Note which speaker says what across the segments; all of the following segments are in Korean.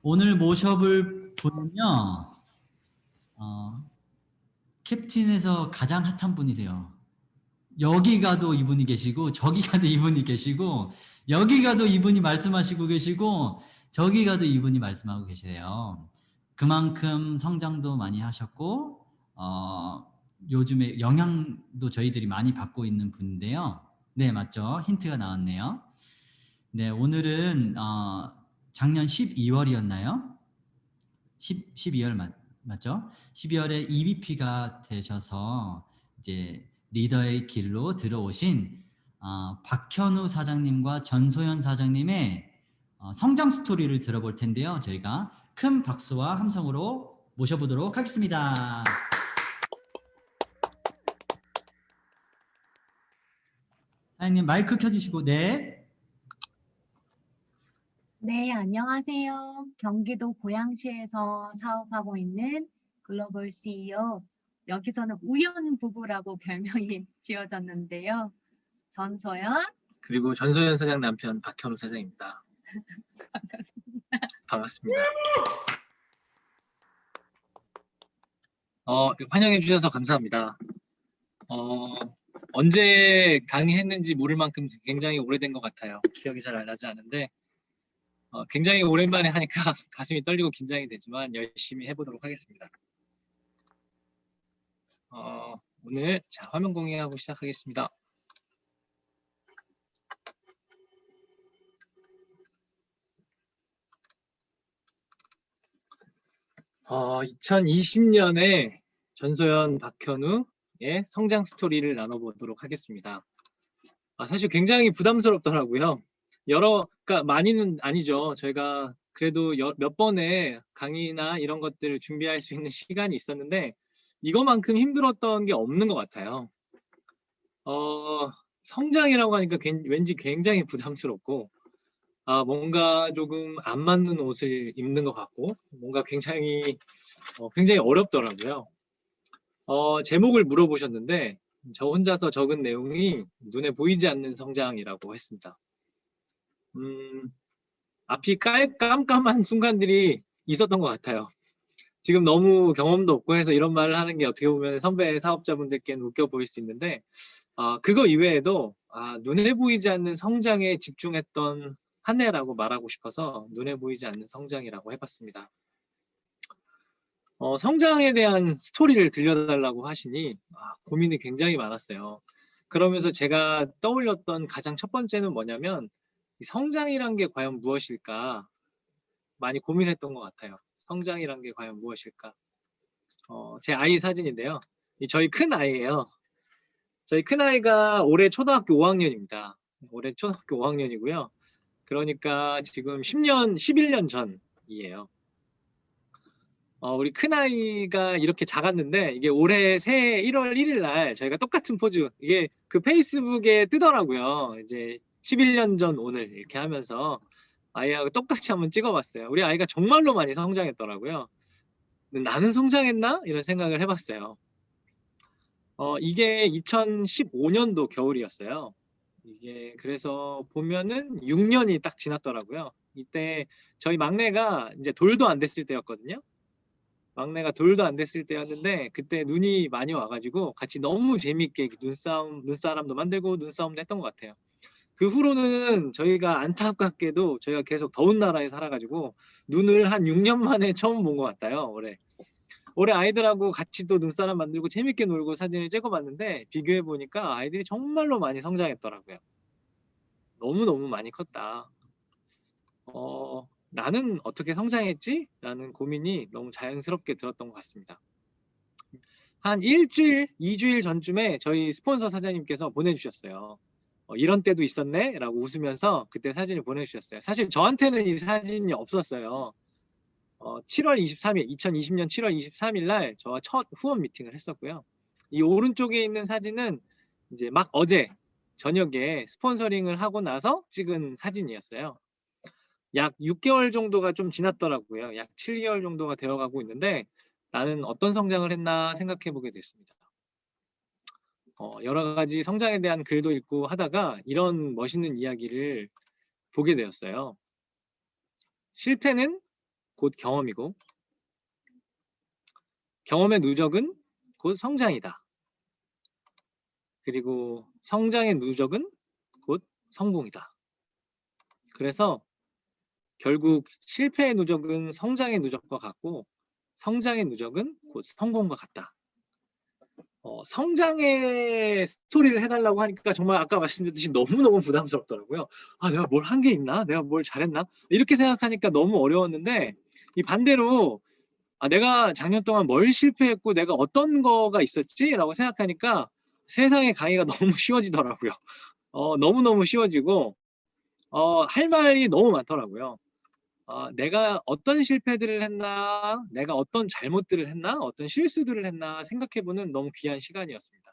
Speaker 1: 오늘 모셔볼 분은요, 캡틴에서 가장 핫한 분이세요. 여기 가도 이분이 계시고, 저기 가도 이분이 계시고, 여기 가도 이분이 말씀하시고 계시고, 저기 가도 이분이 말씀하고 계시대요. 그만큼 성장도 많이 하셨고, 요즘에 영향도 저희들이 많이 받고 있는 분인데요. 네, 맞죠? 힌트가 나왔네요. 네, 오늘은 작년 12월이었나요? 12월 맞죠? 12월에 EVP가 되셔서 이제 리더의 길로 들어오신 박현우 사장님과 전소연 사장님의 성장 스토리를 들어볼 텐데요. 저희가 큰 박수와 함성으로 모셔보도록 하겠습니다. 사장님 마이크 켜주시고 네.
Speaker 2: 네, 안녕하세요. 경기도 고양시에서 사업하고 있는 글로벌 CEO, 여기서는 우연 부부라고 별명이 지어졌는데요. 전소연.
Speaker 3: 그리고 전소연 사장 남편 박현우 사장입니다. 반갑습니다. 환영해 주셔서 감사합니다. 언제 강의했는지 모를 만큼 굉장히 오래된 것 같아요. 기억이 잘 안 나지 않은데 굉장히 오랜만에 하니까 가슴이 떨리고 긴장이 되지만 열심히 해보도록 하겠습니다. 오늘 화면 공유하고 시작하겠습니다. 2020년에 전소연 박현우의 성장 스토리를 나눠보도록 하겠습니다. 사실 굉장히 부담스럽더라고요. 그러니까 많이는 아니죠. 저희가 그래도 몇 번의 강의나 이런 것들을 준비할 수 있는 시간이 있었는데 이거만큼 힘들었던 게 없는 것 같아요. 성장이라고 하니까 왠지 굉장히 부담스럽고 뭔가 조금 안 맞는 옷을 입는 것 같고 뭔가 굉장히 어렵더라고요. 제목을 물어보셨는데 저 혼자서 적은 내용이 눈에 보이지 않는 성장이라고 했습니다. 앞이 깜깜한 순간들이 있었던 것 같아요. 지금 너무 경험도 없고 해서 이런 말을 하는 게 어떻게 보면 선배 사업자분들께는 웃겨 보일 수 있는데 그거 이외에도 눈에 보이지 않는 성장에 집중했던 한 해라고 말하고 싶어서 눈에 보이지 않는 성장이라고 해봤습니다. 성장에 대한 스토리를 들려달라고 하시니 고민이 굉장히 많았어요. 그러면서 제가 떠올렸던 가장 첫 번째는 뭐냐면 이 성장이란 게 과연 무엇일까 많이 고민했던 것 같아요. 성장이란 게 과연 무엇일까. 제 아이 사진인데요. 저희 큰 아이예요. 저희 큰 아이가 올해 초등학교 5학년입니다. 올해 초등학교 5학년이고요. 그러니까 지금 11년 전이에요. 우리 큰아이가 이렇게 작았는데 이게 올해 새해 1월 1일 날 저희가 똑같은 포즈 이게 그 페이스북에 뜨더라고요. 이제 11년 전 오늘 이렇게 하면서 아이하고 똑같이 한번 찍어봤어요. 우리 아이가 정말로 많이 성장했더라고요. 나는 성장했나? 이런 생각을 해봤어요. 이게 2015년도 겨울이었어요. 이게 그래서 보면은 6년이 딱 지났더라고요. 이때 저희 막내가 이제 돌도 안 됐을 때였거든요. 막내가 돌도 안 됐을 때였는데 그때 눈이 많이 와가지고 같이 너무 재밌게 눈사람도 만들고 눈싸움도 했던 것 같아요. 그 후로는 저희가 안타깝게도 저희가 계속 더운 나라에 살아가지고 눈을 한 6년 만에 처음 본 것 같아요. 올해 아이들하고 같이 또 눈사람 만들고 재밌게 놀고 사진을 찍어봤는데 비교해 보니까 아이들이 정말로 많이 성장했더라고요. 너무너무 많이 컸다. 나는 어떻게 성장했지? 라는 고민이 너무 자연스럽게 들었던 것 같습니다. 한 일주일, 2주일 전쯤에 저희 스폰서 사장님께서 보내주셨어요. 이런 때도 있었네? 라고 웃으면서 그때 사진을 보내주셨어요. 사실 저한테는 이 사진이 없었어요. 7월 23일, 2020년 7월 23일 날 저와 첫 후원 미팅을 했었고요. 이 오른쪽에 있는 사진은 이제 막 어제 저녁에 스폰서링을 하고 나서 찍은 사진이었어요. 약 6개월 정도가 좀 지났더라고요. 약 7개월 정도가 되어가고 있는데 나는 어떤 성장을 했나 생각해 보게 됐습니다. 여러 가지 성장에 대한 글도 읽고 하다가 이런 멋있는 이야기를 보게 되었어요. 실패는 곧 경험이고, 경험의 누적은 곧 성장이다. 그리고 성장의 누적은 곧 성공이다. 그래서 결국 실패의 누적은 성장의 누적과 같고, 성장의 누적은 곧 성공과 같다. 성장의 스토리를 해달라고 하니까 정말 아까 말씀드렸듯이 너무너무 부담스럽더라고요. 아, 내가 뭘 한 게 있나? 내가 뭘 잘했나? 이렇게 생각하니까 너무 어려웠는데, 이 반대로 내가 작년 동안 뭘 실패했고 내가 어떤 거가 있었지? 라고 생각하니까 세상의 강의가 너무 쉬워지더라고요. 너무너무 쉬워지고 할 말이 너무 많더라고요. 내가 어떤 실패들을 했나, 내가 어떤 잘못들을 했나, 어떤 실수들을 했나 생각해보는 너무 귀한 시간이었습니다.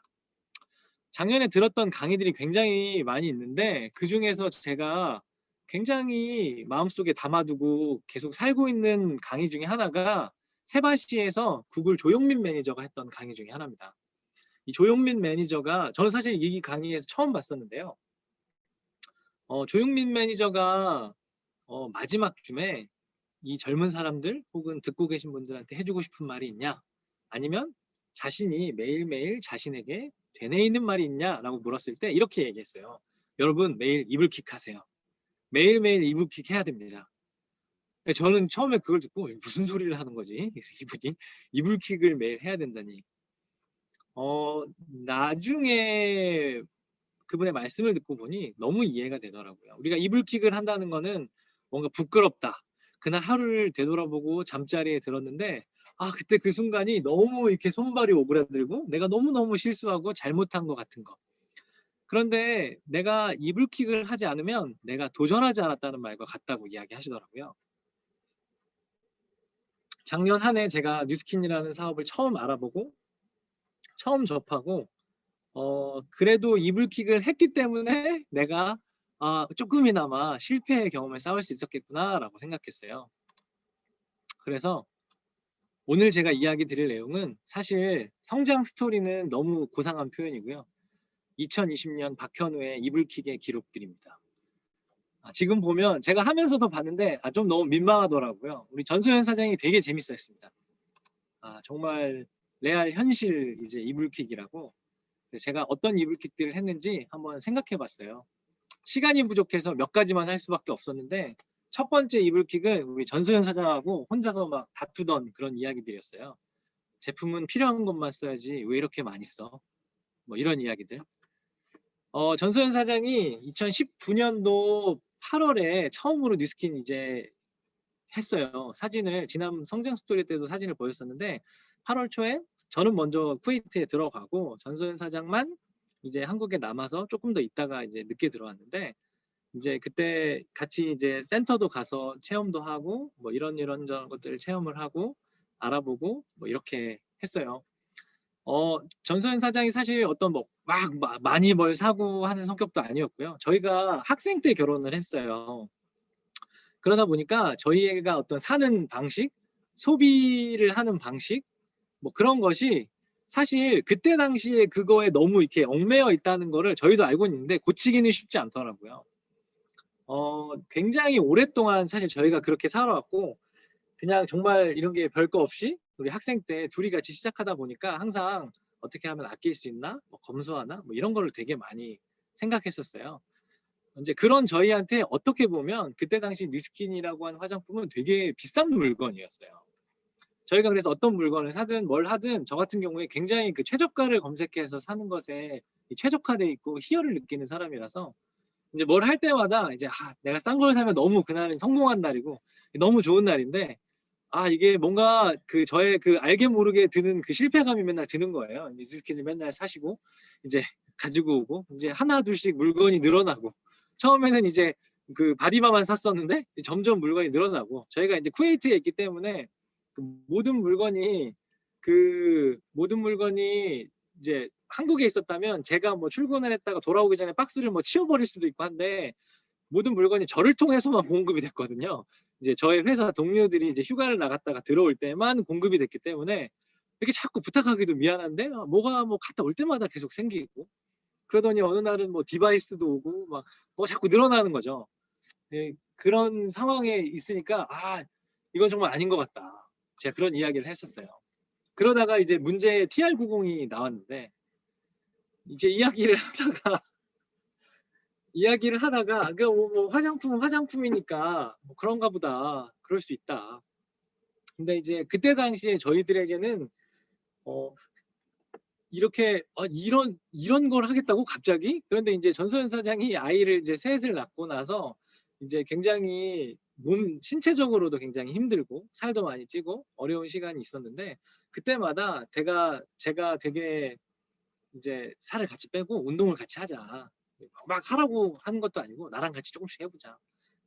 Speaker 3: 작년에 들었던 강의들이 굉장히 많이 있는데 그 중에서 제가 굉장히 마음속에 담아두고 계속 살고 있는 강의 중에 하나가 세바시에서 구글 조용민 매니저가 했던 강의 중에 하나입니다. 이 조용민 매니저가, 저는 사실 이 강의에서 처음 봤었는데요. 조용민 매니저가 마지막 쯤에 이 젊은 사람들 혹은 듣고 계신 분들한테 해주고 싶은 말이 있냐? 아니면 자신이 매일매일 자신에게 되뇌이는 말이 있냐라고 물었을 때 이렇게 얘기했어요. 여러분, 매일 이불킥 하세요. 매일매일 이불킥 해야 됩니다. 저는 처음에 그걸 듣고 무슨 소리를 하는 거지? 이분이 이불킥을 매일 해야 된다니. 나중에 그분의 말씀을 듣고 보니 너무 이해가 되더라고요. 우리가 이불킥을 한다는 거는 뭔가 부끄럽다. 그날 하루를 되돌아보고 잠자리에 들었는데 그때 그 순간이 너무 이렇게 손발이 오그라들고 내가 너무너무 실수하고 잘못한 것 같은 거. 그런데 내가 이불킥을 하지 않으면 내가 도전하지 않았다는 말과 같다고 이야기하시더라고요. 작년 한 해 제가 뉴스킨이라는 사업을 처음 알아보고 처음 접하고 그래도 이불킥을 했기 때문에 내가 조금이나마 실패의 경험을 쌓을 수 있었겠구나라고 생각했어요. 그래서 오늘 제가 이야기 드릴 내용은 사실 성장 스토리는 너무 고상한 표현이고요. 2020년 박현우의 이불킥의 기록들입니다. 지금 보면 제가 하면서도 봤는데 좀 너무 민망하더라고요. 우리 전소연 사장이 되게 재밌어했습니다. 정말 레알 현실 이제 이불킥이라고. 제가 어떤 이불킥들을 했는지 한번 생각해 봤어요. 시간이 부족해서 몇 가지만 할 수밖에 없었는데 첫 번째 이불킥은 우리 전소연 사장하고 혼자서 막 다투던 그런 이야기들이었어요. 제품은 필요한 것만 써야지 왜 이렇게 많이 써? 뭐 이런 이야기들. 전소연 사장이 2019년도 8월에 처음으로 뉴스킨 이제 했어요. 사진을 지난 성장 스토리 때도 사진을 보였었는데 8월 초에 저는 먼저 쿠웨이트에 들어가고 전소연 사장만 이제 한국에 남아서 조금 더 있다가 이제 늦게 들어왔는데 이제 그때 같이 이제 센터도 가서 체험도 하고 뭐 이런 것들을 체험을 하고 알아보고 뭐 이렇게 했어요. 전소연 사장이 사실 어떤 뭐 많이 뭘 사고 하는 성격도 아니었고요. 저희가 학생 때 결혼을 했어요. 그러다 보니까 저희가 어떤 사는 방식, 소비를 하는 방식, 뭐 그런 것이 사실 그때 당시에 그거에 너무 이렇게 얽매여 있다는 거를 저희도 알고 있는데 고치기는 쉽지 않더라고요. 굉장히 오랫동안 사실 저희가 그렇게 살아왔고 그냥 정말 이런 게 별거 없이 우리 학생 때 둘이 같이 시작하다 보니까 항상 어떻게 하면 아낄 수 있나, 뭐 검소하나, 뭐 이런 거를 되게 많이 생각했었어요. 이제 그런 저희한테 어떻게 보면 그때 당시 뉴스킨이라고 하는 화장품은 되게 비싼 물건이었어요. 저희가 그래서 어떤 물건을 사든 뭘 하든 저 같은 경우에 굉장히 그 최저가를 검색해서 사는 것에 최적화돼 있고 희열을 느끼는 사람이라서 이제 뭘 할 때마다 이제 내가 싼 걸 사면 너무 그날은 성공한 날이고 너무 좋은 날인데 이게 뭔가 그 저의 그 알게 모르게 드는 그 실패감이 맨날 드는 거예요. 뉴스킨을 맨날 사시고 이제 가지고 오고 이제 하나 둘씩 물건이 늘어나고 처음에는 이제 그 바디바만 샀었는데 점점 물건이 늘어나고 저희가 이제 쿠웨이트에 있기 때문에 그 모든 물건이 이제 한국에 있었다면 제가 뭐 출근을 했다가 돌아오기 전에 박스를 뭐 치워버릴 수도 있고 한데 모든 물건이 저를 통해서만 공급이 됐거든요. 이제 저희 회사 동료들이 이제 휴가를 나갔다가 들어올 때만 공급이 됐기 때문에 이렇게 자꾸 부탁하기도 미안한데 뭐가 뭐 갔다 올 때마다 계속 생기고 그러더니 어느 날은 뭐 디바이스도 오고 막 뭐 자꾸 늘어나는 거죠. 그런 상황에 있으니까 이건 정말 아닌 것 같다. 제가 그런 이야기를 했었어요. 그러다가 이제 문제 TR90이 나왔는데 이제 이야기를 하다가 뭐 화장품은 화장품이니까 뭐 그런가 보다. 그럴 수 있다. 근데 이제 그때 당시에 저희들에게는 이렇게 이런 걸 하겠다고 갑자기? 그런데 이제 전소연 사장이 아이를 이제 셋을 낳고 나서 이제 굉장히 신체적으로도 굉장히 힘들고 살도 많이 찌고 어려운 시간이 있었는데 그때마다 제가 되게 이제 살을 같이 빼고 운동을 같이 하자. 막 하라고 하는 것도 아니고 나랑 같이 조금씩 해보자.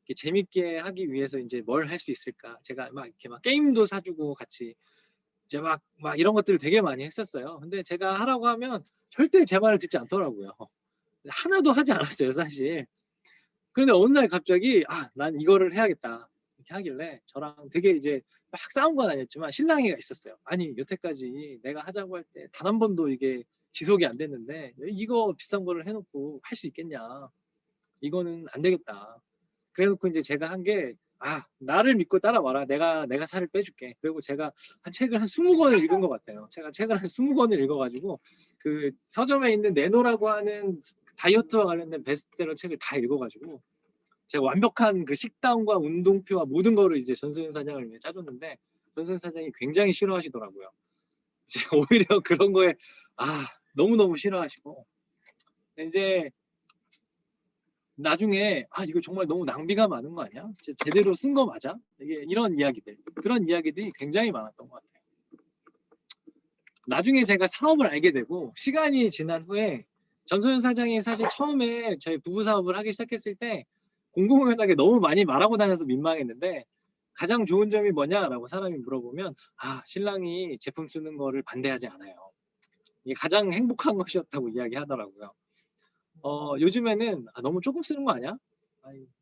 Speaker 3: 이렇게 재밌게 하기 위해서 이제 뭘 할 수 있을까? 제가 막 이렇게 막 게임도 사주고 같이 이제 막 이런 것들을 되게 많이 했었어요. 근데 제가 하라고 하면 절대 제 말을 듣지 않더라고요. 하나도 하지 않았어요, 사실. 그런데 어느 날 갑자기 난 이거를 해야겠다. 이렇게 하길래 저랑 되게 이제 막 싸운 건 아니었지만 실랑이가 있었어요. 아니 여태까지 내가 하자고 할 때 단 한 번도 이게 지속이 안 됐는데 이거 비싼 거를 해놓고 할 수 있겠냐. 이거는 안 되겠다. 그래놓고 이제 제가 한 게 나를 믿고 따라와라. 내가 살을 빼줄게. 그리고 제가 책을 한 20권을 읽은 것 같아요. 제가 책을 한 20권을 읽어가지고 그 서점에 있는 네노라고 하는 다이어트와 관련된 베스트셀러 책을 다 읽어가지고 제가 완벽한 그 식단과 운동표와 모든 거를 이제 전소연 사장을 위해 짜줬는데 전소연 사장이 굉장히 싫어하시더라고요. 제가 오히려 그런 거에 너무너무 싫어하시고 이제 나중에 이거 정말 너무 낭비가 많은 거 아니야? 제대로 쓴 거 맞아? 이런 이야기들, 그런 이야기들이 굉장히 많았던 것 같아요. 나중에 제가 사업을 알게 되고 시간이 지난 후에 전소연 사장이 사실 처음에 저희 부부 사업을 하기 시작했을 때 공공연하게 너무 많이 말하고 다녀서 민망했는데 가장 좋은 점이 뭐냐라고 사람이 물어보면 신랑이 제품 쓰는 거를 반대하지 않아요. 이게 가장 행복한 것이었다고 이야기하더라고요. 요즘에는 너무 조금 쓰는 거 아니야?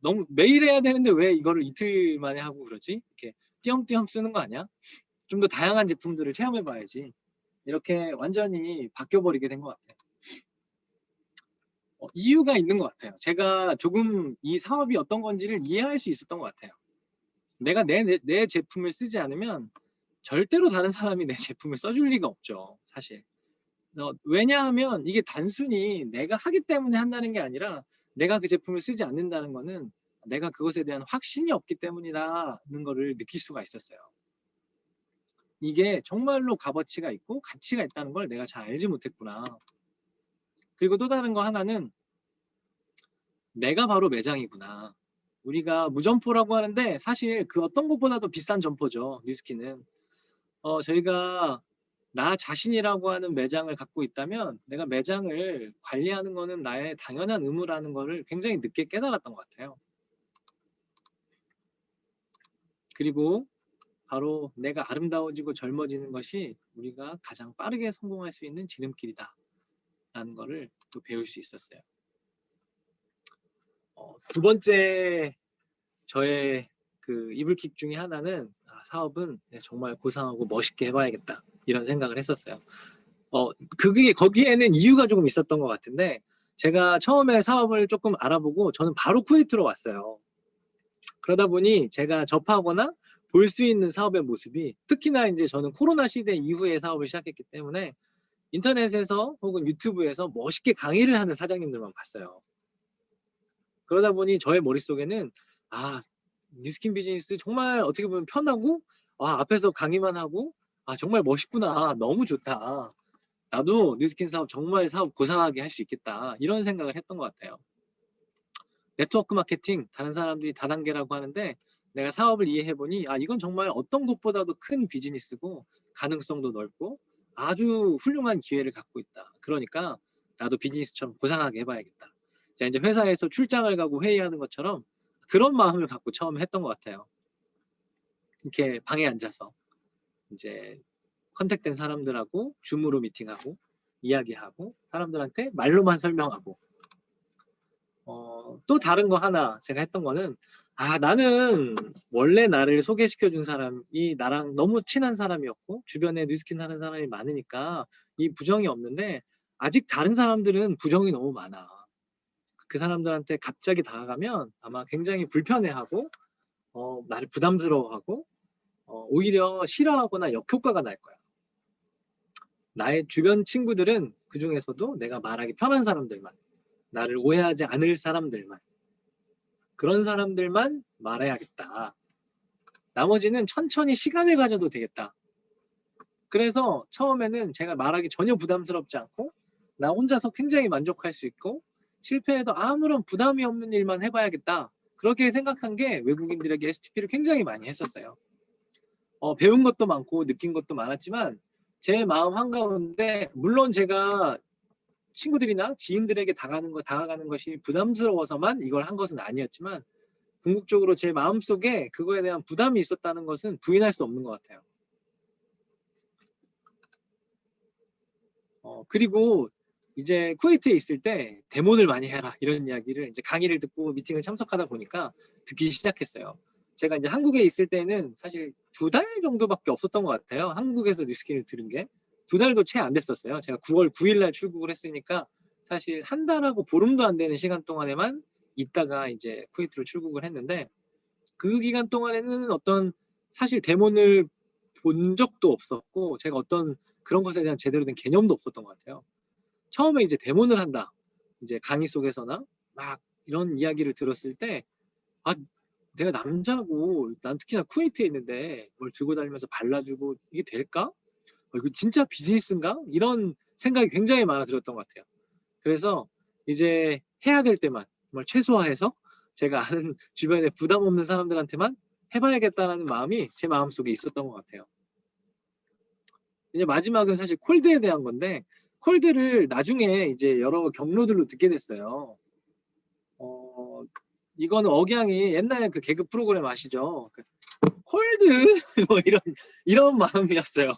Speaker 3: 너무 매일 해야 되는데 왜 이거를 이틀 만에 하고 그러지? 이렇게 띄엄띄엄 쓰는 거 아니야? 좀 더 다양한 제품들을 체험해봐야지. 이렇게 완전히 바뀌어버리게 된 것 같아요. 이유가 있는 것 같아요. 제가 조금 이 사업이 어떤 건지를 이해할 수 있었던 것 같아요. 내가 내 제품을 쓰지 않으면 절대로 다른 사람이 내 제품을 써줄 리가 없죠. 사실. 왜냐하면 이게 단순히 내가 하기 때문에 한다는 게 아니라 내가 그 제품을 쓰지 않는다는 거는 내가 그것에 대한 확신이 없기 때문이라는 거를 느낄 수가 있었어요. 이게 정말로 값어치가 있고 가치가 있다는 걸 내가 잘 알지 못했구나. 그리고 또 다른 거 하나는 내가 바로 매장이구나. 우리가 무점포라고 하는데 사실 그 어떤 것보다도 비싼 점포죠. 뉴스킨은. 저희가 나 자신이라고 하는 매장을 갖고 있다면 내가 매장을 관리하는 거는 나의 당연한 의무라는 거를 굉장히 늦게 깨달았던 것 같아요. 그리고 바로 내가 아름다워지고 젊어지는 것이 우리가 가장 빠르게 성공할 수 있는 지름길이다 라는 거를 또 배울 수 있었어요. 두 번째 저의 그 이불킥 중에 하나는 사업은 정말 고상하고 멋있게 해봐야겠다 이런 생각을 했었어요. 거기에는 이유가 조금 있었던 것 같은데 제가 처음에 사업을 조금 알아보고 저는 바로 쿠웨이트로 왔어요. 그러다 보니 제가 접하거나 볼 수 있는 사업의 모습이 특히나 이제 저는 코로나 시대 이후에 사업을 시작했기 때문에 인터넷에서 혹은 유튜브에서 멋있게 강의를 하는 사장님들만 봤어요. 그러다 보니 저의 머릿속에는 뉴스킨 비즈니스 정말 어떻게 보면 편하고 앞에서 강의만 하고 정말 멋있구나. 너무 좋다. 나도 뉴스킨 사업 정말 사업 고상하게 할 수 있겠다. 이런 생각을 했던 것 같아요. 네트워크 마케팅, 다른 사람들이 다단계라고 하는데 내가 사업을 이해해보니 이건 정말 어떤 것보다도 큰 비즈니스고 가능성도 넓고 아주 훌륭한 기회를 갖고 있다. 그러니까 나도 비즈니스처럼 고상하게 해봐야겠다. 자, 이제 회사에서 출장을 가고 회의하는 것처럼 그런 마음을 갖고 처음 했던 것 같아요. 이렇게 방에 앉아서 이제 컨택된 사람들하고 줌으로 미팅하고 이야기하고 사람들한테 말로만 설명하고 또 다른 거 하나 제가 했던 거는 나는 원래 나를 소개시켜 준 사람이 나랑 너무 친한 사람이었고 주변에 뉴스킨 하는 사람이 많으니까 이 부정이 없는데 아직 다른 사람들은 부정이 너무 많아. 그 사람들한테 갑자기 다가가면 아마 굉장히 불편해하고 나를 부담스러워하고 오히려 싫어하거나 역효과가 날 거야. 나의 주변 친구들은 그 중에서도 내가 말하기 편한 사람들만, 나를 오해하지 않을 사람들만, 그런 사람들만 말해야겠다. 나머지는 천천히 시간을 가져도 되겠다. 그래서 처음에는 제가 말하기 전혀 부담스럽지 않고 나 혼자서 굉장히 만족할 수 있고 실패해도 아무런 부담이 없는 일만 해봐야겠다. 그렇게 생각한 게 외국인들에게 STP를 굉장히 많이 했었어요. 배운 것도 많고 느낀 것도 많았지만 제 마음 한가운데 물론 제가 친구들이나 지인들에게 다가가는 것이 부담스러워서만 이걸 한 것은 아니었지만 궁극적으로 제 마음속에 그거에 대한 부담이 있었다는 것은 부인할 수 없는 것 같아요. 그리고 이제 쿠웨이트에 있을 때 데모를 많이 해라 이런 이야기를 이제 강의를 듣고 미팅을 참석하다 보니까 듣기 시작했어요. 제가 이제 한국에 있을 때는 사실 2달 정도밖에 없었던 것 같아요. 한국에서 리스킹을 들은 게 2달도 채 안 됐었어요. 제가 9월 9일 날 출국을 했으니까 사실 한 달하고 보름도 안 되는 시간 동안에만 있다가 이제 쿠웨이트로 출국을 했는데 그 기간 동안에는 어떤 사실 데모를 본 적도 없었고 제가 어떤 그런 것에 대한 제대로 된 개념도 없었던 것 같아요. 처음에 이제 데모를 한다. 이제 강의 속에서나 막 이런 이야기를 들었을 때 아, 내가 남자고 난 특히나 쿠웨이트에 있는데 뭘 들고 다니면서 발라주고 이게 될까? 이거 진짜 비즈니스인가? 이런 생각이 굉장히 많아 들었던 것 같아요. 그래서 이제 해야 될 때만 정말 최소화해서 제가 아는 주변에 부담 없는 사람들한테만 해봐야겠다는 마음이 제 마음속에 있었던 것 같아요. 이제 마지막은 사실 콜드에 대한 건데 콜드를 나중에 이제 여러 경로들로 듣게 됐어요. 이거는 억양이 옛날 그 개그 프로그램 아시죠? 콜드 뭐 이런 마음이었어요.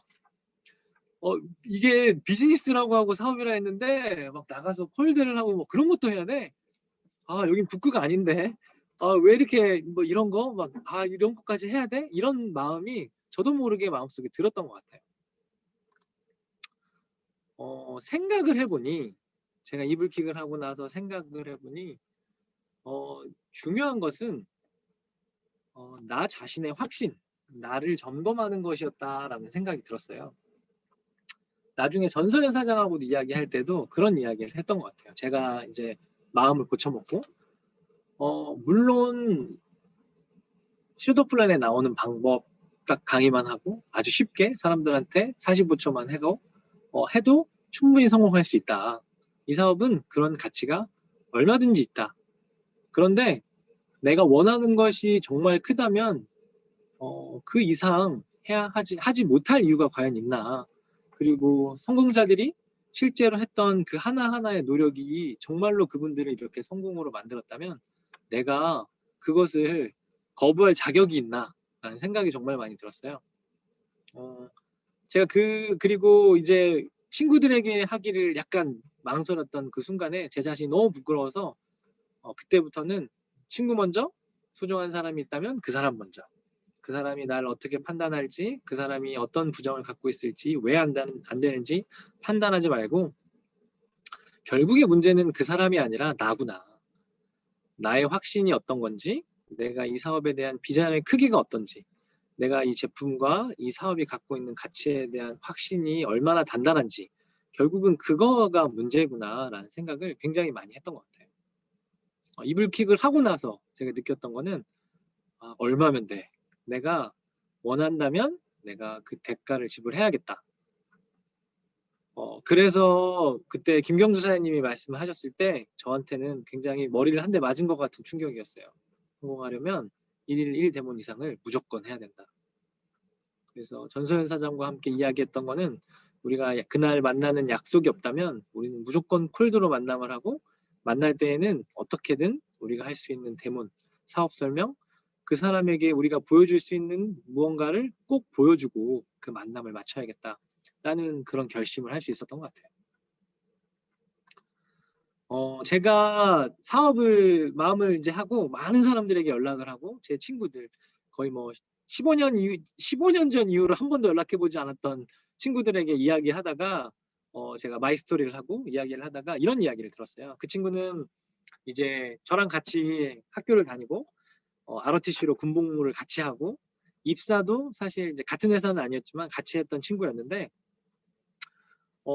Speaker 3: 이게 비즈니스라고 하고 사업이라 했는데 막 나가서 콜드를 하고 뭐 그런 것도 해야 돼. 여긴 북구가 아닌데. 왜 이렇게 뭐 이런 거 막 이런 것까지 해야 돼? 이런 마음이 저도 모르게 마음속에 들었던 것 같아요. 생각을 해보니 제가 이불킥을 하고 나서 생각을 해보니 중요한 것은 나 자신의 확신, 나를 점검하는 것이었다라는 생각이 들었어요. 나중에 전서현 사장하고도 이야기할 때도 그런 이야기를 했던 것 같아요. 제가 이제 마음을 고쳐먹고 물론 슈도플랜에 나오는 방법 딱 강의만 하고 아주 쉽게 사람들한테 45초만 해도 충분히 성공할 수 있다. 이 사업은 그런 가치가 얼마든지 있다. 그런데 내가 원하는 것이 정말 크다면 그 이상 하지 못할 이유가 과연 있나. 그리고 성공자들이 실제로 했던 그 하나하나의 노력이 정말로 그분들을 이렇게 성공으로 만들었다면 내가 그것을 거부할 자격이 있나 라는 생각이 정말 많이 들었어요. 제가 그리고 이제 친구들에게 하기를 약간 망설였던 그 순간에 제 자신이 너무 부끄러워서 그때부터는 친구 먼저, 소중한 사람이 있다면 그 사람 먼저, 그 사람이 나를 어떻게 판단할지, 그 사람이 어떤 부정을 갖고 있을지, 왜 안 되는지 판단하지 말고 결국의 문제는 그 사람이 아니라 나구나. 나의 확신이 어떤 건지, 내가 이 사업에 대한 비전의 크기가 어떤지, 내가 이 제품과 이 사업이 갖고 있는 가치에 대한 확신이 얼마나 단단한지, 결국은 그거가 문제구나라는 생각을 굉장히 많이 했던 것 같아요. 이불킥을 하고 나서 제가 느꼈던 거는 얼마면 돼. 내가 원한다면 내가 그 대가를 지불해야겠다. 그래서 그때 김경수 사장님이 말씀을 하셨을 때 저한테는 굉장히 머리를 한 대 맞은 것 같은 충격이었어요. 성공하려면 1일 1대본 이상을 무조건 해야 된다. 그래서 전소연 사장과 함께 이야기했던 거는 우리가 그날 만나는 약속이 없다면 우리는 무조건 콜드로 만남을 하고 만날 때에는 어떻게든 우리가 할 수 있는 대문, 사업 설명, 그 사람에게 우리가 보여줄 수 있는 무언가를 꼭 보여주고 그 만남을 맞춰야겠다라는 그런 결심을 할 수 있었던 것 같아요. 제가 마음을 이제 하고 많은 사람들에게 연락을 하고 제 친구들 거의 뭐 15년 전 이후로 한 번도 연락해보지 않았던 친구들에게 이야기하다가 제가 마이스토리를 하고 이야기를 하다가 이런 이야기를 들었어요. 그 친구는 이제 저랑 같이 학교를 다니고 ROTC로 군복무를 같이 하고 입사도 사실 이제 같은 회사는 아니었지만 같이 했던 친구였는데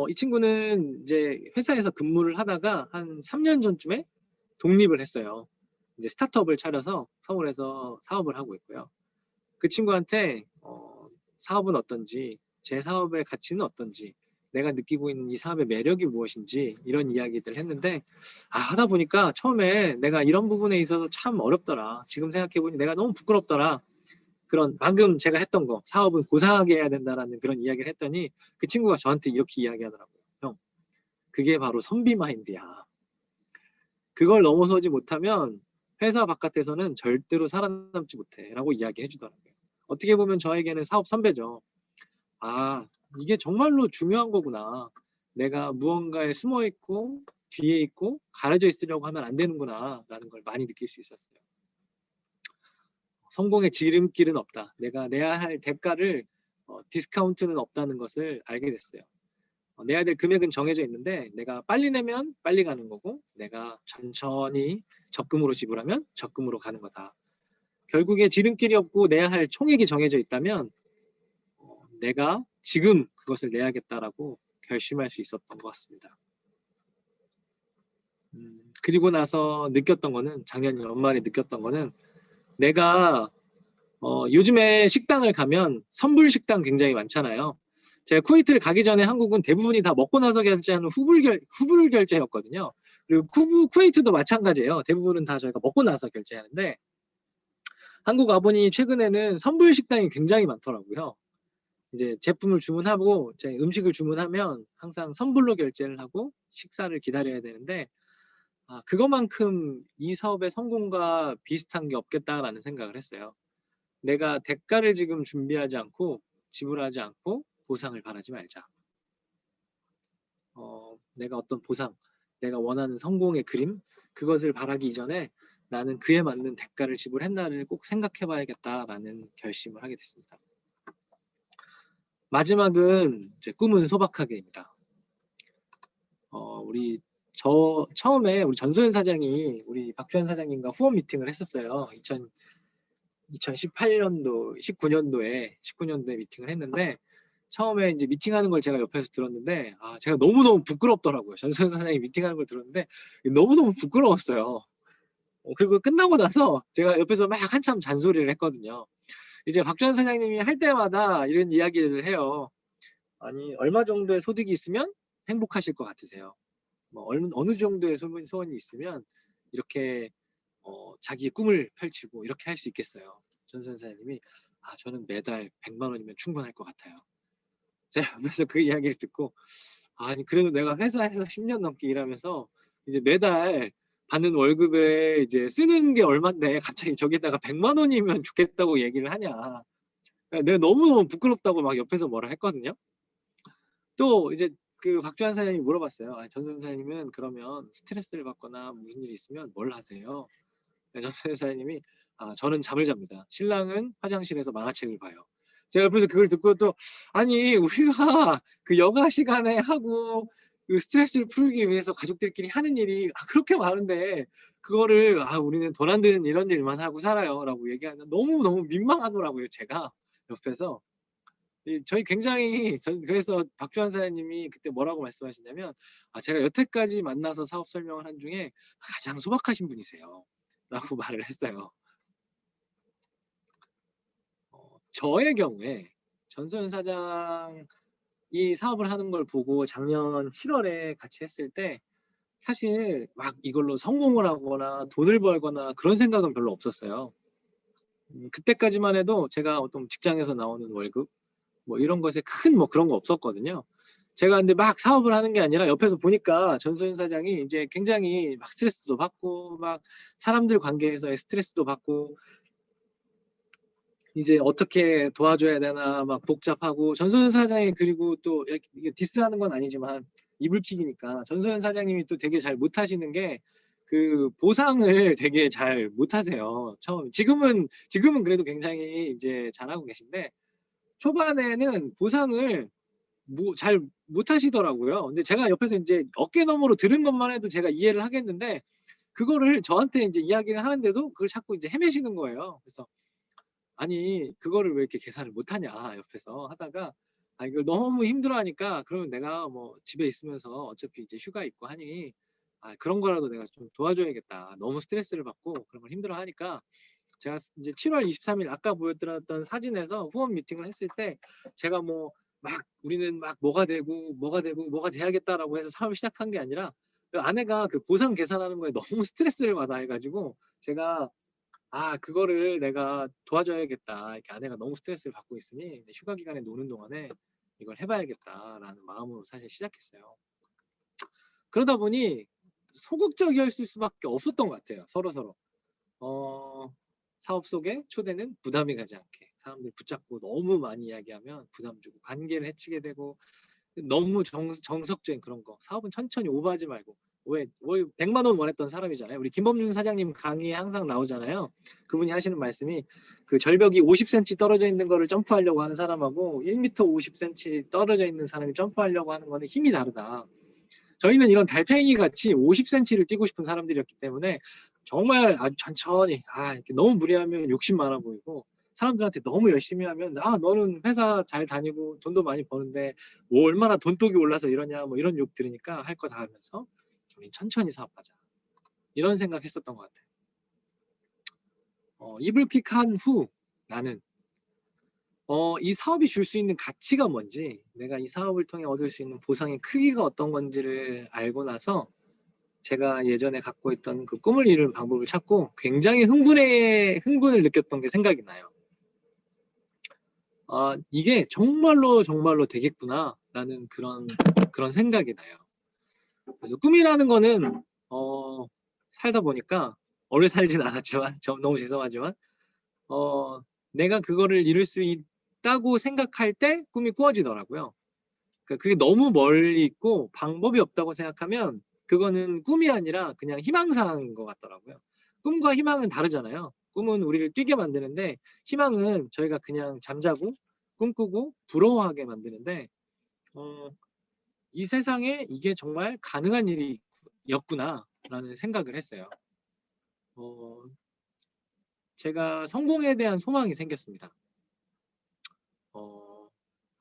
Speaker 3: 이 친구는 이제 회사에서 근무를 하다가 한 3년 전쯤에 독립을 했어요. 이제 스타트업을 차려서 서울에서 사업을 하고 있고요. 그 친구한테 사업은 어떤지, 제 사업의 가치는 어떤지, 내가 느끼고 있는 이 사업의 매력이 무엇인지 이런 이야기들 했는데 하다 보니까 처음에 내가 이런 부분에 있어서 참 어렵더라. 지금 생각해보니 내가 너무 부끄럽더라. 그런 방금 제가 했던 거 사업은 고상하게 해야 된다라는 그런 이야기를 했더니 그 친구가 저한테 이렇게 이야기하더라고요. 형, 그게 바로 선비 마인드야. 그걸 넘어서지 못하면 회사 바깥에서는 절대로 살아남지 못해 라고 이야기해 주더라고요. 어떻게 보면 저에게는 사업 선배죠. 이게 정말로 중요한 거구나. 내가 무언가에 숨어 있고 뒤에 있고 가려져 있으려고 하면 안 되는구나 라는 걸 많이 느낄 수 있었어요. 성공의 지름길은 없다. 내가 내야 할 대가를 디스카운트는 없다는 것을 알게 됐어요. 내야 될 금액은 정해져 있는데 내가 빨리 내면 빨리 가는 거고 내가 천천히 적금으로 지불하면 적금으로 가는 거다. 결국에 지름길이 없고 내야 할 총액이 정해져 있다면 내가 지금 그것을 내야겠다라고 결심할 수 있었던 것 같습니다. 그리고 나서 느꼈던 거는 작년 연말에 느꼈던 거는 내가 요즘에 식당을 가면 선불 식당 굉장히 많잖아요. 제가 쿠웨이트를 가기 전에 한국은 대부분이 다 먹고 나서 결제하는 후불 결제였거든요. 그리고 쿠웨이트도 마찬가지예요. 대부분은 다 저희가 먹고 나서 결제하는데 한국 와보니 최근에는 선불 식당이 굉장히 많더라고요. 이제 제품을 주문하고 이제 음식을 주문하면 항상 선불로 결제를 하고 식사를 기다려야 되는데 그것만큼 이 사업의 성공과 비슷한 게 없겠다라는 생각을 했어요. 내가 대가를 지금 준비하지 않고 지불하지 않고 보상을 바라지 말자. 내가 어떤 보상, 내가 원하는 성공의 그림, 그것을 바라기 이전에 나는 그에 맞는 대가를 지불했나를 꼭 생각해 봐야겠다라는 결심을 하게 됐습니다. 마지막은 이제 꿈은 소박하게입니다. 처음에 우리 전소연 사장이 우리 박주환 사장님과 후원 미팅을 했었어요. 2018년도, 19년도에 미팅을 했는데 처음에 이제 미팅하는 걸 제가 옆에서 들었는데 제가 너무너무 부끄럽더라고요. 전소연 사장이 미팅하는 걸 들었는데 너무너무 부끄러웠어요. 그리고 끝나고 나서 제가 옆에서 막 한참 잔소리를 했거든요. 이제 박주환 사장님이 할 때마다 이런 이야기를 해요. 아니, 얼마 정도의 소득이 있으면 행복하실 것 같으세요? 어느 정도의 소원이 있으면 이렇게 자기의 꿈을 펼치고 이렇게 할 수 있겠어요. 전소연 사장님이 저는 매달 100만 원이면 충분할 것 같아요. 제가 옆에서 그 이야기를 듣고 아니 그래도 내가 회사에서 10년 넘게 일하면서 이제 매달 받는 월급에 이제 쓰는 게 얼만데 갑자기 저기다가 100만 원이면 좋겠다고 얘기를 하냐. 내가 너무너무 부끄럽다고 막 옆에서 뭐라 했거든요. 또 이제 그 박주환 사장님이 물어봤어요. 전소연 사장님은 그러면 스트레스를 받거나 무슨 일이 있으면 뭘 하세요? 전소연 사장님이 저는 잠을 잡니다. 신랑은 화장실에서 만화책을 봐요. 제가 옆에서 그걸 듣고 또 아니 우리가 그 여가 시간에 하고 그 스트레스를 풀기 위해서 가족들끼리 하는 일이 그렇게 많은데 그거를 우리는 돈 안 드는 이런 일만 하고 살아요 라고 얘기하면 너무너무 민망하더라고요. 제가 옆에서 저희 굉장히 그래서 박주환 사장님이 그때 뭐라고 말씀하시냐면 제가 여태까지 만나서 사업 설명을 한 중에 가장 소박하신 분이세요 라고 말을 했어요. 저의 경우에 전소연 사장이 사업을 하는 걸 보고 작년 7월에 같이 했을 때 사실 막 이걸로 성공을 하거나 돈을 벌거나 그런 생각은 별로 없었어요. 그때까지만 해도 제가 어떤 직장에서 나오는 월급 이런 것에 큰 그런 거 없었거든요. 제가 근데 막 사업을 하는 게 아니라 옆에서 보니까 전소연 사장이 이제 굉장히 막 스트레스도 받고 막 사람들 관계에서의 스트레스도 받고 이제 어떻게 도와줘야 되나 막 복잡하고 전소연 사장이 그리고 또 이게 디스하는 건 아니지만 이불킥이니까 전소연 사장님이 또 되게 잘 못하시는 게 그 보상을 되게 잘 못하세요. 지금은 그래도 굉장히 이제 잘하고 계신데 초반에는 보상을 잘 못하시더라고요. 근데 제가 옆에서 이제 어깨너머로 들은 것만 해도 제가 이해를 하겠는데 그거를 저한테 이제 이야기를 하는데도 그걸 자꾸 이제 헤매시는 거예요. 그래서 아니 그거를 왜 이렇게 계산을 못하냐 옆에서 하다가 이걸 너무 힘들어하니까 그러면 내가 뭐 집에 있으면서 어차피 이제 휴가 있고 하니 그런 거라도 내가 좀 도와줘야겠다. 너무 스트레스를 받고 그런 걸 힘들어하니까 제가 이제 7월 23일 아까 보여드렸던 사진에서 후원 미팅을 했을 때 제가 뭐 막 우리는 막 뭐가 되고 뭐가 돼야겠다라고 해서 사업을 시작한 게 아니라 그 아내가 그 보상 계산하는 거에 너무 스트레스를 받아 해가지고 제가 그거를 내가 도와줘야겠다. 이렇게 아내가 너무 스트레스를 받고 있으니 휴가 기간에 노는 동안에 이걸 해봐야겠다라는 마음으로 사실 시작했어요. 그러다 보니 소극적이었을 수밖에 없었던 것 같아요. 서로. 사업 속에 초대는 부담이 가지 않게 사람들 붙잡고 너무 많이 이야기하면 부담 주고 관계를 해치게 되고 너무 정석적인 그런 거 사업은 천천히 오버하지 말고 왜 100만 원 원했던 사람이잖아요. 우리 김범준 사장님 강의에 항상 나오잖아요. 그분이 하시는 말씀이 그 절벽이 50cm 떨어져 있는 거를 점프하려고 하는 사람하고 1m 50cm 떨어져 있는 사람이 점프하려고 하는 거는 힘이 다르다. 저희는 이런 달팽이 같이 50cm를 뛰고 싶은 사람들이었기 때문에 정말 아주 천천히 이렇게 너무 무리하면 욕심 많아 보이고 사람들한테 너무 열심히 하면 너는 회사 잘 다니고 돈도 많이 버는데 뭐 얼마나 돈독이 올라서 이러냐 뭐 이런 욕 들으니까 할 거 다 하면서 우리 천천히 사업하자 이런 생각했었던 것 같아요. 이불킥한 후 나는 이 사업이 줄 수 있는 가치가 뭔지 내가 이 사업을 통해 얻을 수 있는 보상의 크기가 어떤 건지를 알고 나서 제가 예전에 갖고 있던 그 꿈을 이루는 방법을 찾고 굉장히 흥분을 느꼈던 게 생각이 나요. 이게 정말로 되겠구나라는 그런 생각이 나요. 그래서 꿈이라는 거는 살다 보니까 오래 살진 않았지만 너무 죄송하지만 내가 그거를 이룰 수 있다고 생각할 때 꿈이 꾸어지더라고요. 그러니까 그게 너무 멀리 있고 방법이 없다고 생각하면 그거는 꿈이 아니라 그냥 희망사항인 것 같더라고요. 꿈과 희망은 다르잖아요. 꿈은 우리를 뛰게 만드는데 희망은 저희가 그냥 잠자고 꿈꾸고 부러워하게 만드는데 이 세상에 이게 정말 가능한 일이었구나라는 생각을 했어요. 제가 성공에 대한 소망이 생겼습니다.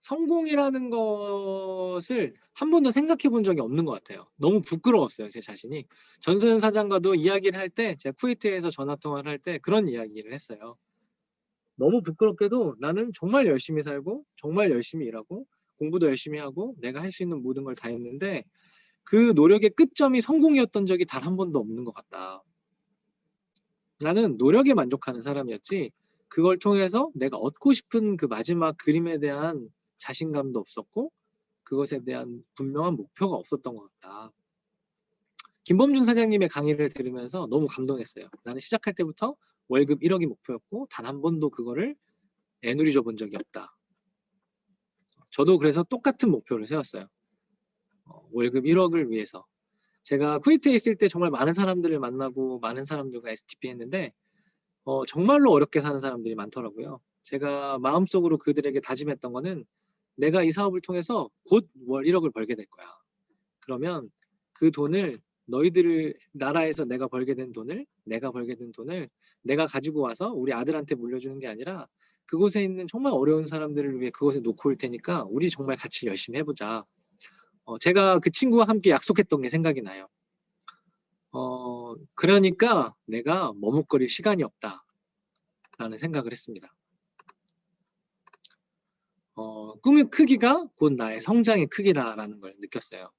Speaker 3: 성공이라는 것을 한 번도 생각해 본 적이 없는 것 같아요. 너무 부끄러웠어요, 제 자신이. 전소연 사장과도 이야기를 할 때, 제가 쿠웨이트에서 전화 통화를 할 때 그런 이야기를 했어요. 너무 부끄럽게도 나는 정말 열심히 살고, 정말 열심히 일하고, 공부도 열심히 하고, 내가 할 수 있는 모든 걸 다 했는데, 그 노력의 끝점이 성공이었던 적이 단 한 번도 없는 것 같다. 나는 노력에 만족하는 사람이었지, 그걸 통해서 내가 얻고 싶은 그 마지막 그림에 대한 자신감도 없었고 그것에 대한 분명한 목표가 없었던 것 같다. 김범준 사장님의 강의를 들으면서 너무 감동했어요. 나는 시작할 때부터 월급 1억이 목표였고 단 한 번도 그거를 애누리 본 적이 없다. 저도 그래서 똑같은 목표를 세웠어요. 월급 1억을 위해서. 제가 쿠웨이트에 있을 때 정말 많은 사람들을 만나고 많은 사람들과 STP 했는데 정말로 어렵게 사는 사람들이 많더라고요. 제가 마음속으로 그들에게 다짐했던 거는 내가 이 사업을 통해서 곧 월 1억을 벌게 될 거야. 그러면 그 돈을 너희들 나라에서 내가 벌게 된 돈을 내가 가지고 와서 우리 아들한테 물려주는 게 아니라 그곳에 있는 정말 어려운 사람들을 위해 그곳에 놓고 올 테니까 우리 정말 같이 열심히 해보자. 제가 그 친구와 함께 약속했던 게 생각이 나요. 그러니까 내가 머뭇거릴 시간이 없다라는 생각을 했습니다. 꿈의 크기가 곧 나의 성장의 크기라는 걸 느꼈어요.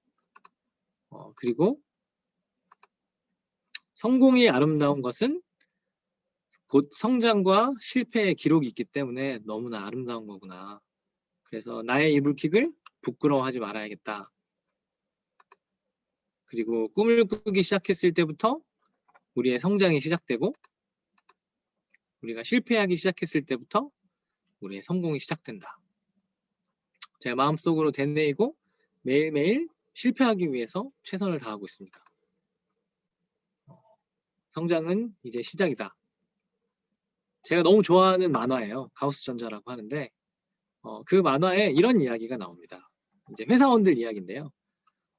Speaker 3: 그리고 성공이 아름다운 것은 곧 성장과 실패의 기록이 있기 때문에 너무나 아름다운 거구나. 그래서 나의 이불킥을 부끄러워하지 말아야겠다. 그리고 꿈을 꾸기 시작했을 때부터 우리의 성장이 시작되고 우리가 실패하기 시작했을 때부터 우리의 성공이 시작된다. 제가 마음속으로 되뇌이고 매일매일 실패하기 위해서 최선을 다하고 있습니다. 성장은 이제 시작이다. 제가 너무 좋아하는 만화예요. 가우스전자라고 하는데 그 만화에 이런 이야기가 나옵니다. 이제 회사원들 이야기인데요.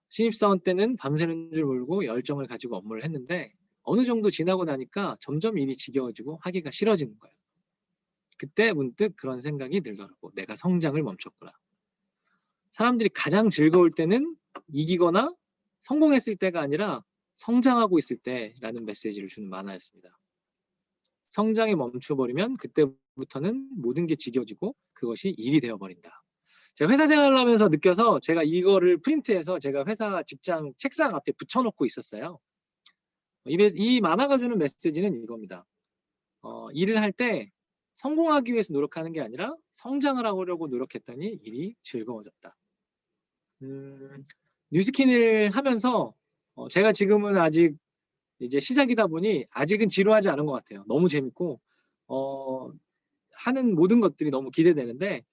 Speaker 3: 신입사원 때는 밤새는 줄 모르고 열정을 가지고 업무를 했는데 어느 정도 지나고 나니까 점점 일이 지겨워지고 하기가 싫어지는 거예요. 그때 문득 그런 생각이 들더라고. 내가 성장을 멈췄구나. 사람들이 가장 즐거울 때는 이기거나 성공했을 때가 아니라 성장하고 있을 때라는 메시지를 주는 만화였습니다. 성장이 멈춰버리면 그때부터는 모든 게 지겨지고 그것이 일이 되어버린다. 제가 회사 생활을 하면서 느껴서 제가 이거를 프린트해서 제가 회사 직장 책상 앞에 붙여놓고 있었어요. 이 만화가 주는 메시지는 이겁니다. 일을 할 때 성공하기 위해서 노력하는 게 아니라 성장을 하려고 노력했더니 일이 즐거워졌다. 뉴스킨을 하면서 제가 지금은 아직 이제 시작이다 보니 아직은 지루하지 않은 것 같아요. 너무 재밌고 하는 모든 것들이 너무 기대되는데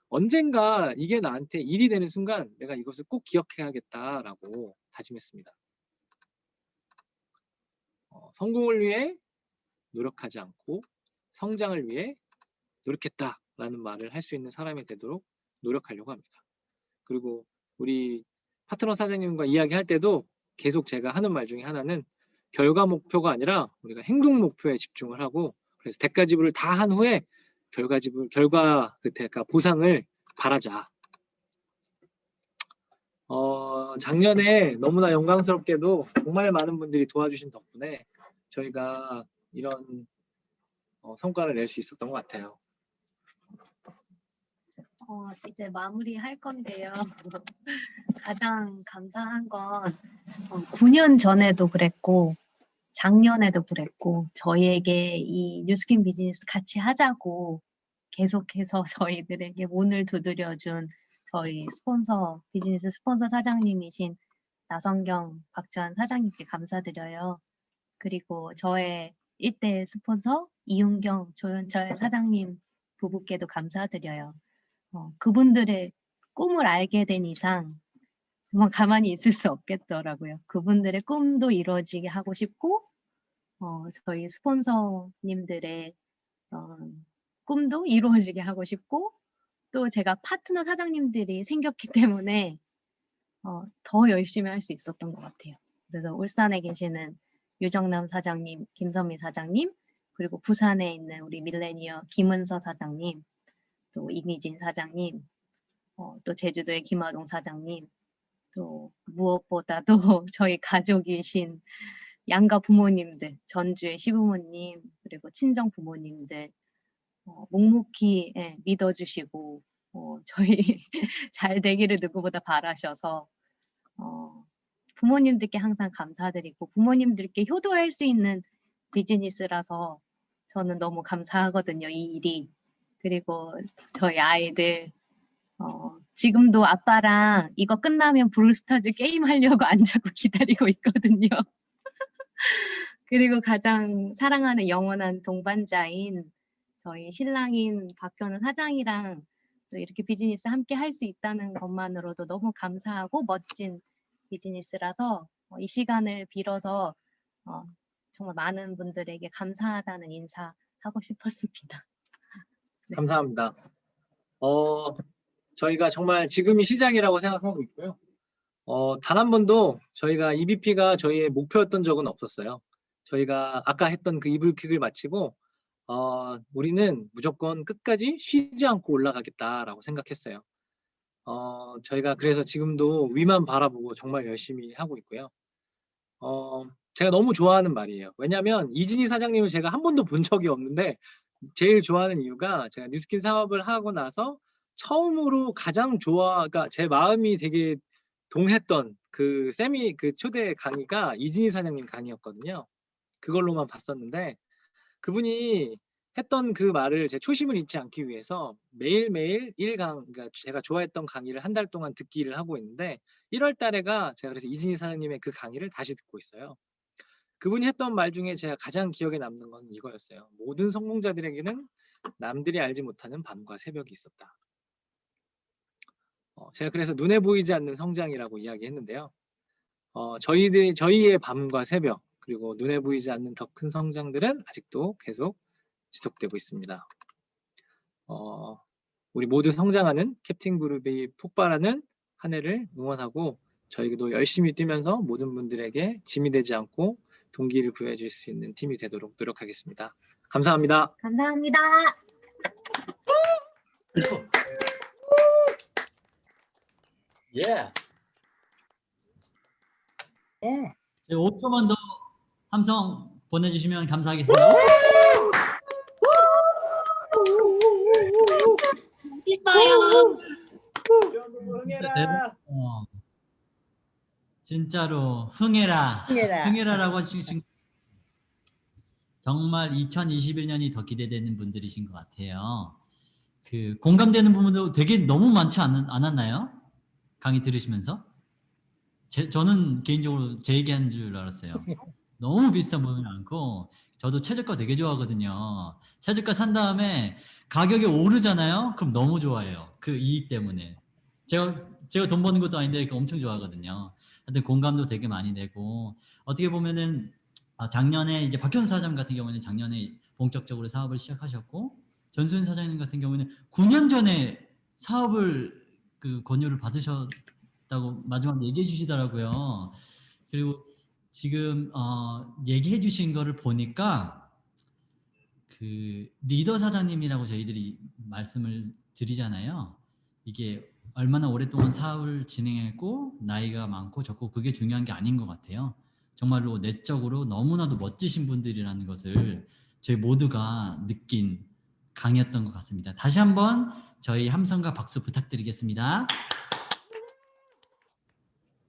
Speaker 3: 언젠가 이게 나한테 일이 되는 순간 내가 이것을 꼭 기억해야겠다라고 다짐했습니다. 성공을 위해 노력하지 않고 성장을 위해 노력했다라는 말을 할 수 있는 사람이 되도록 노력하려고 합니다. 그리고 우리 파트너 사장님과 이야기할 때도 계속 제가 하는 말 중에 하나는 결과 목표가 아니라 우리가 행동 목표에 집중을 하고 그래서 대가 지불을 다 한 후에 결과 그 대가 보상을 바라자. 작년에 너무나 영광스럽게도 정말 많은 분들이 도와주신 덕분에 저희가 이런 성과를 낼 수 있었던 것 같아요.
Speaker 2: 이제 마무리할 건데요. 가장 감사한 건 9년 전에도 그랬고 작년에도 그랬고 저희에게 이 뉴스킨 비즈니스 같이 하자고 계속해서 저희들에게 문을 두드려준 저희 비즈니스 스폰서 사장님이신 나성경, 박지환 사장님께 감사드려요. 그리고 저의 일대 스폰서 이윤경, 조윤철 사장님 부부께도 감사드려요. 그분들의 꿈을 알게 된 이상 정말 가만히 있을 수 없겠더라고요. 그분들의 꿈도 이루어지게 하고 싶고 저희 스폰서님들의 꿈도 이루어지게 하고 싶고 또 제가 파트너 사장님들이 생겼기 때문에 더 열심히 할 수 있었던 것 같아요. 그래서 울산에 계시는 유정남 사장님, 김선미 사장님, 그리고 부산에 있는 우리 밀레니어 김은서 사장님, 또 이미진 사장님, 또 제주도의 김화동 사장님, 또 무엇보다도 저희 가족이신 양가 부모님들, 전주의 시부모님, 그리고 친정 부모님들 묵묵히 믿어주시고 저희 잘 되기를 누구보다 바라셔서 부모님들께 항상 감사드리고 부모님들께 효도할 수 있는 비즈니스라서 저는 너무 감사하거든요, 이 일이. 그리고 저희 아이들 지금도 아빠랑 이거 끝나면 브롤스타즈 게임 하려고 안 자고 기다리고 있거든요. 그리고 가장 사랑하는 영원한 동반자인 저희 신랑인 박현우 사장이랑 또 이렇게 비즈니스 함께 할 수 있다는 것만으로도 너무 감사하고 멋진 비즈니스라서 이 시간을 빌어서 정말 많은 분들에게 감사하다는 인사하고 싶었습니다. 네.
Speaker 3: 감사합니다. 저희가 정말 지금이 시작이라고 생각하고 있고요. 단 한 번도 저희가 EBP가 저희의 목표였던 적은 없었어요. 저희가 아까 했던 그 이불킥을 마치고 우리는 무조건 끝까지 쉬지 않고 올라가겠다라고 생각했어요. 저희가 그래서 지금도 위만 바라보고 정말 열심히 하고 있고요. 제가 너무 좋아하는 말이에요. 왜냐하면 이진희 사장님을 제가 한 번도 본 적이 없는데 제일 좋아하는 이유가 제가 뉴스킨 사업을 하고 나서 처음으로 가장 그러니까 제 마음이 되게 동했던 그 초대 강의가 이진희 사장님 강의였거든요. 그걸로만 봤었는데 그분이 했던 그 말을 제 초심을 잊지 않기 위해서 매일매일 그러니까 제가 좋아했던 강의를 한 달 동안 듣기를 하고 있는데 1월 달에가 제가 그래서 이진희 사장님의 그 강의를 다시 듣고 있어요. 그분이 했던 말 중에 제가 가장 기억에 남는 건 이거였어요. 모든 성공자들에게는 남들이 알지 못하는 밤과 새벽이 있었다. 제가 그래서 눈에 보이지 않는 성장이라고 이야기했는데요. 저희의 밤과 새벽 그리고 눈에 보이지 않는 더 큰 성장들은 아직도 계속 지속되고 있습니다. 우리 모두 성장하는 캡틴 그룹이 폭발하는 한 해를 응원하고 저희도 열심히 뛰면서 모든 분들에게 짐이 되지 않고 동기를 부여해 줄 수 있는 팀이 되도록 노력하겠습니다. 감사합니다.
Speaker 2: 감사합니다.
Speaker 3: 예.
Speaker 4: 예.
Speaker 1: 5초만 더 함성 보내주시면 감사하겠습니다.
Speaker 2: 멋있어요.
Speaker 4: 흥해라.
Speaker 1: 진짜로 흥해라.
Speaker 4: 흥해라.
Speaker 1: 흥해라라고 하시신 정말 2021년이 더 기대되는 분들이신 것 같아요. 그 공감되는 부분도 되게 너무 많지 않았나요? 강의 들으시면서? 저는 개인적으로 제 얘기한 줄 알았어요. 너무 비슷한 부분이 많고 저도 최저가 되게 좋아하거든요. 최저가 산 다음에 가격이 오르잖아요. 그럼 너무 좋아해요. 그 이익 때문에. 제가 돈 버는 것도 아닌데 엄청 좋아하거든요. 하여튼 공감도 되게 많이 되고 어떻게 보면은 작년에 이제 박현 사장 같은 경우에는 작년에 본격적으로 사업을 시작하셨고 전수현 사장님 같은 경우에는 9년 전에 사업을 그 권유를 받으셨다고 마지막에 얘기해 주시더라고요. 그리고 지금 얘기해 주신 거를 보니까 그 리더 사장님이라고 저희들이 말씀을 드리잖아요. 이게 얼마나 오랫동안 사업을 진행했고 나이가 많고 적고 그게 중요한 게 아닌 것 같아요. 정말로 내적으로 너무나도 멋지신 분들이라는 것을 저희 모두가 느낀 강의였던 것 같습니다. 다시 한번 저희 함성과 박수 부탁드리겠습니다.